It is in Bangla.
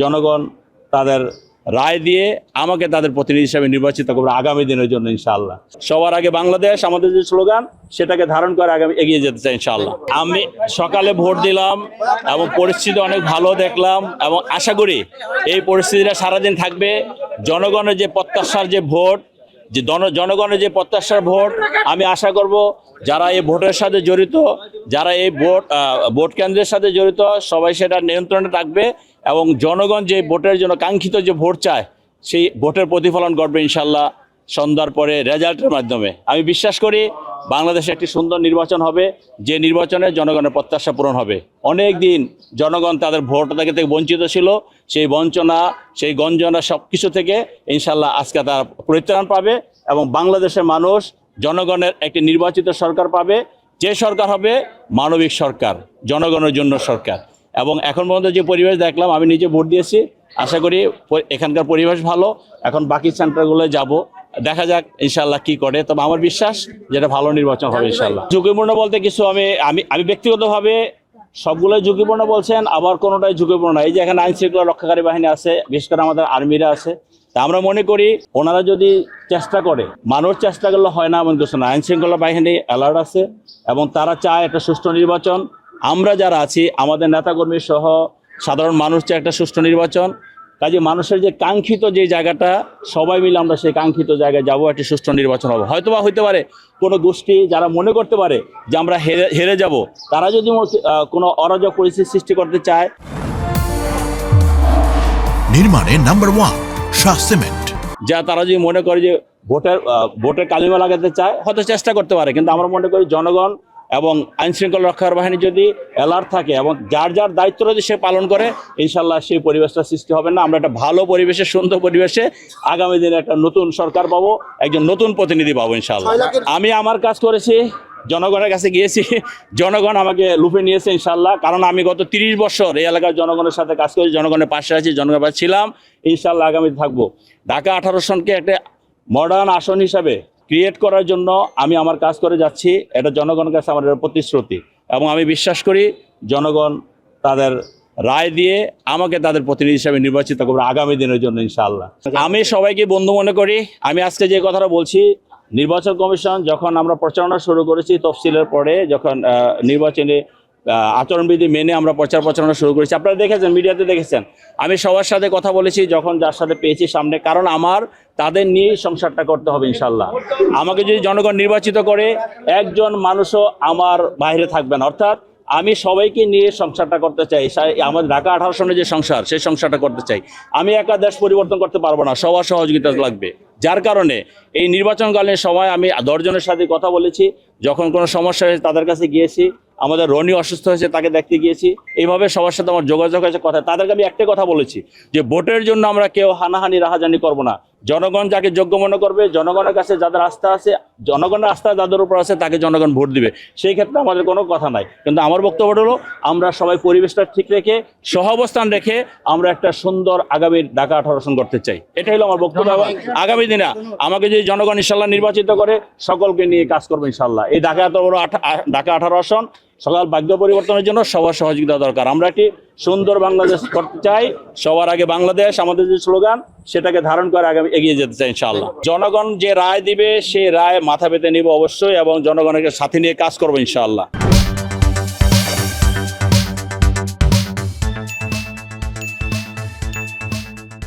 জনগণ তাদের রায় দিয়ে আমাকে তাদের প্রতিনিধি হিসেবে নির্বাচিত করবে আগামী দিনের জন্য ইনশাআল্লাহ। সবার আগে বাংলাদেশ আমাদের যে স্লোগান সেটাকে ধারণ করে আগামী এগিয়ে যেতে চাই ইনশাআল্লাহ। আমি সকালে ভোট দিলাম এবং পরিস্থিতি অনেক ভালো দেখলাম এবং আশা করি এই পরিস্থিতিটা সারাদিন থাকবে। জনগণের যে প্রত্যাশার যে ভোট, যে জনগণের যে প্রত্যাশার ভোট, আমি আশা করব যারা এই ভোটের সাথে জড়িত, যারা এই ভোট কেন্দ্রের সাথে জড়িত সবাই সেটা নিয়ন্ত্রণে থাকবে এবং জনগণ যে ভোটের জন্য কাঙ্ক্ষিত যে ভোট চায় সেই ভোটের প্রতিফলন ঘটবে ইনশাল্লাহ সন্ধ্যার পরে রেজাল্টের মাধ্যমে। আমি বিশ্বাস করি বাংলাদেশে একটি সুন্দর নির্বাচন হবে, যে নির্বাচনে জনগণের প্রত্যাশা পূরণ হবে। অনেক দিন জনগণ তাদের ভোট থেকে বঞ্চিত ছিল, সেই বঞ্চনা, সেই গঞ্জনা সব কিছু থেকে ইনশাল্লাহ আজকে তারা পরিত্রাণ পাবে এবং বাংলাদেশের মানুষ জনগণের একটি নির্বাচিত সরকার পাবে, যে সরকার হবে মানবিক সরকার, জনগণের জন্য সরকার। এবং এখন পর্যন্ত যে পরিবেশ দেখলাম, আমি নিজে ভোট দিয়েছি, আশা করি এখানকার পরিবেশ ভালো। এখন বাকি সেন্টারগুলোয় যাব, দেখা যাক ইনশাল্লাহ কি করে। তবে আমার বিশ্বাস যেটা ভালো নির্বাচন হবে ইনশাল্লাহ। ঝুঁকিপূর্ণ বলতে কিছু আমি ব্যক্তিগতভাবে সবগুলোই ঝুঁকিপূর্ণ বলছেন, আবার কোনোটাই ঝুঁকিপূর্ণ না। এই যে এখানে আইন শৃঙ্খলা রক্ষাকারী বাহিনী আছে, বিশেষ করে আমাদের আর্মিরা আছে, তা আমরা মনে করি ওনারা যদি চেষ্টা করে, মানুষ চেষ্টা করলে হয় না এমন কিছু না। আইন শৃঙ্খলা বাহিনী অ্যালার্ট আছে এবং তারা চায় একটা সুষ্ঠু নির্বাচন। আমরা যারা আছি, আমাদের নেতাকর্মী সহ সাধারণ মানুষ চায় একটা সুষ্ঠু নির্বাচন। কাজে মানুষের যে কাঙ্ক্ষিত যে জায়গাটা, সবাই মিলে আমরা সেই কাঙ্ক্ষিত জায়গায় যাবো, একটি সুষ্ঠু নির্বাচন হবে। হয়তোবা হইতে পারে কোনো গোষ্ঠী যারা মনে করতে পারে যে আমরা হেরে যাব, তারা যদি কোনো অরাজক পরিস্থিতি সৃষ্টি করতে চায়। নির্মাণে নাম্বার 1 শাহ সিমেন্ট। যা তারা যদি মনে করে যে ভোটের কালিমা লাগাতে চায়, হয়তো চেষ্টা করতে পারে, কিন্তু আমরা মনে করি জনগণ এবং আইন শৃঙ্খলা রক্ষার বাহিনী যদি অ্যালার্ট থাকে এবং যার যার দায়িত্ব যদি সে পালন করে, ইনশাল্লাহ সেই পরিবেশটা সৃষ্টি হবে না। আমরা একটা ভালো পরিবেশে, সুন্দর পরিবেশে আগামী দিনে একটা নতুন সরকার পাবো, একজন নতুন প্রতিনিধি পাবো ইনশাল্লাহ। আমি আমার কাজ করেছি, জনগণের কাছে গিয়েছি, জনগণ আমাকে লুফে নিয়েছে ইনশাল্লাহ। কারণ আমি গত 30 বছর এই এলাকার জনগণের সাথে কাজ করেছি, জনগণের পাশে আছি, জনগণের পাশে ছিলাম, ইনশাল্লাহ আগামী থাকবো। ঢাকা 18 সনকে একটা মডার্ন আসন হিসাবে ক্রিয়েট করার জন্য আমি আমার কাজ করে যাচ্ছি। এটা জনগণের কাছে আমার প্রতিশ্রুতি এবং আমি বিশ্বাস করি জনগণ তাদের রায় দিয়ে আমাকে তাদের প্রতিনিধি হিসাবে নির্বাচিত করবে আগামী দিনের জন্য ইনশাআল্লাহ। আমি সবাইকে বন্ধু মনে করি। আমি আজকে যে কথাটা বলছি, নির্বাচন কমিশন যখন আমরা প্রচারণা শুরু করেছি তফসিলের পরে, যখন নির্বাচনে আচরণবিধি মেনে আমরা প্রচারণা শুরু করেছি, আপনারা দেখেছেন, মিডিয়াতে দেখেছেন, আমি সবার সাথে কথা বলেছি যখন যার সাথে পেয়েছি সামনে। কারণ আমার তাদের নিয়েই সংসারটা করতে হবে ইনশাল্লাহ। আমাকে যদি জনগণ নির্বাচিত করে, একজন মানুষও আমার বাইরে থাকবে না। অর্থাৎ আমি সবাইকে নিয়ে সংসারটা করতে চাই। আমাদের ঢাকা 18 সনের যে সংসার, সেই সংসারটা করতে চাই। আমি একা দেশ পরিবর্তন করতে পারবো না, সবার সহযোগিতা লাগবে। যার কারণে এই নির্বাচনকালীন সময় আমি 10 জনের সাথে কথা বলেছি। যখন কোনো সমস্যা হয়েছে তাদের কাছে গিয়েছি। আমাদের রনি অসুস্থ হয়েছে, তাকে দেখতে গিয়েছি। এইভাবে সবার সাথে আমার যোগাযোগ হয়েছে, কথা। তাদেরকে আমি একটাই কথা বলেছি যে ভোটের জন্য আমরা কেউ হানাহানি রাহাজানি করব না। জনগণ যাকে যোগ্য মনে করবে, জনগণের কাছে যাদের আস্থা আছে, জনগণের আস্থা যাদের উপর আছে, তাকে জনগণ ভোট দিবে। সেই ক্ষেত্রে আমাদের কোনো কথা নাই। কিন্তু আমার বক্তব্য হলো আমরা সবাই পরিবেশটা ঠিক রেখে, সহাবস্থান রেখে আমরা একটা সুন্দর আগামী ঢাকা 18 সন করতে চাই। এটাই হলো আমার বক্তব্য। আগামী দিনে আমাকে যদি জনগণ ইনশাল্লাহ নির্বাচিত করে, সকলকে নিয়ে কাজ করবো ইনশাল্লাহ। এই ঢাকা 18 সন সকাল ভাগ্য পরিবর্তনের জন্য সবার সহযোগিতা দরকার। আমরা একটি সুন্দর বাংলাদেশ করতে চাই। সবার আগে বাংলাদেশ আমাদের যে স্লোগান, সেটাকে ধারণ করে আগামী এগিয়ে যেতে চাই ইনশাআল্লাহ। জনগণ যে রায় দিবে, সেই রায় মাথা পেতে নিব অবশ্যই এবং জনগণের সাথে নিয়ে কাজ করবো ইনশাআল্লাহ।